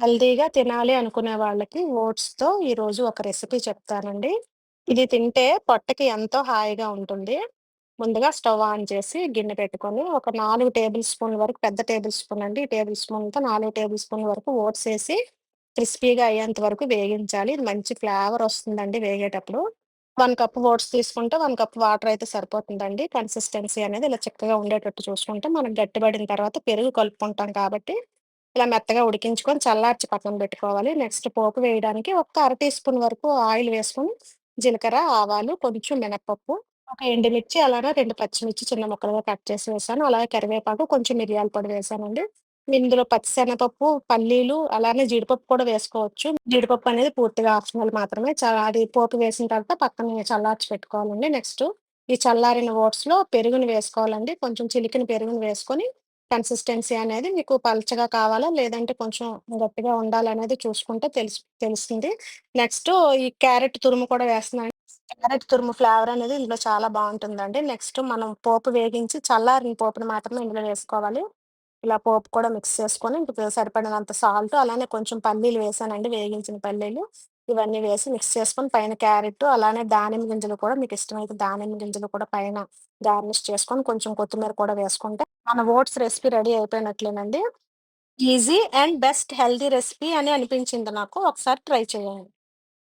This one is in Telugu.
హెల్తీగా తినాలి అనుకునే వాళ్ళకి ఓట్స్‌తో ఈరోజు ఒక రెసిపీ చెప్తానండి. ఇది తింటే పొట్టకి ఎంతో హాయిగా ఉంటుంది. ముందుగా స్టవ్ ఆన్ చేసి గిన్నె పెట్టుకొని ఒక 4 టేబుల్ స్పూన్‌ల వరకు పెద్ద టేబుల్ స్పూన్ అండి. ఈ టేబుల్ స్పూన్‌తో 4 టేబుల్ స్పూన్‌ల వరకు ఓట్స్ ఏసి క్రిస్పీగా అయ్యేంత వరకు వేగించాలి. ఇది మంచి ఫ్లేవర్ వస్తుందండి వేగేటప్పుడు. 1 కప్ ఓట్స్ తీసుకుంటే 1 కప్ వాటర్ అయితే సరిపోతుందండి. కన్సిస్టెన్సీ అనేది ఇలా చిక్కగా ఉండేటట్టు చూసుకుంటే మనకు గట్టిపడిన తర్వాత పెరుగు కలుపుకుంటాం కాబట్టి ఇలా మెత్తగా ఉడికించుకొని చల్లార్చి పక్కన పెట్టుకోవాలి. నెక్స్ట్ పోపు వేయడానికి ఒక అర టీ స్పూన్ వరకు ఆయిల్ వేసుకొని, జీలకర్ర, ఆవాలు, కొంచెం మినపప్పు, ఒక ఎండుమిర్చి, అలానే 2 పచ్చిమిర్చి చిన్న ముక్కలుగా కట్ చేసి వేసాను. అలాగే కరివేపాకు, కొంచెం మిరియాల పొడి వేసానండి. ఇందులో పచ్చిశనగపప్పు, పల్లీలు, అలానే జీడిపప్పు కూడా వేసుకోవచ్చు. జీడిపప్పు అనేది పూర్తిగా ఆప్షనల్ మాత్రమే. అది పోపు వేసిన తర్వాత పక్కన చల్లార్చి పెట్టుకోవాలండి. నెక్స్ట్ ఈ చల్లారిన ఓట్స్‌లో పెరుగుని వేసుకోవాలండి. కొంచెం చిలికిన పెరుగుని వేసుకొని కన్సిస్టెన్సీ అనేది మీకు పల్చగా కావాలా? లేదంటే కొంచెం గట్టిగా ఉండాలనేది చూసుకుంటే తెలుస్తుంది. నెక్స్టు ఈ క్యారెట్ తురుము కూడా వేస్తున్నాను. క్యారెట్ తురుము ఫ్లేవర్ అనేది ఇందులో చాలా బావుంటుందండి. నెక్స్ట్ మనం పోపు వేగించి చల్లారిన పోపుని మాత్రమే ఇందులో వేసుకోవాలి. ఇలా పోపు కూడా మిక్స్ చేసుకొని ఇంక సరిపడినంత సాల్ట్ అలానే కొంచెం పల్లీలు వేసానండి. వేగించిన పల్లీలు. ఇవన్నీ వేసి మిక్స్ చేసుకొని పైన క్యారెట్ అలానే దానిమ్మ గింజలు కూడా మీకిష్టమైతే దానిమ్మ గింజలు కూడా పైన గార్నిష్ చేసుకొని కొంచెం కొత్తిమీర కూడా వేసుకుంటే మన ఓట్స్ రెసిపీ రెడీ అయిపోయినట్లేనండి. Easy and best healthy recipe అని అనిపించింది నాకు. ఒకసారి ట్రై చేయండి.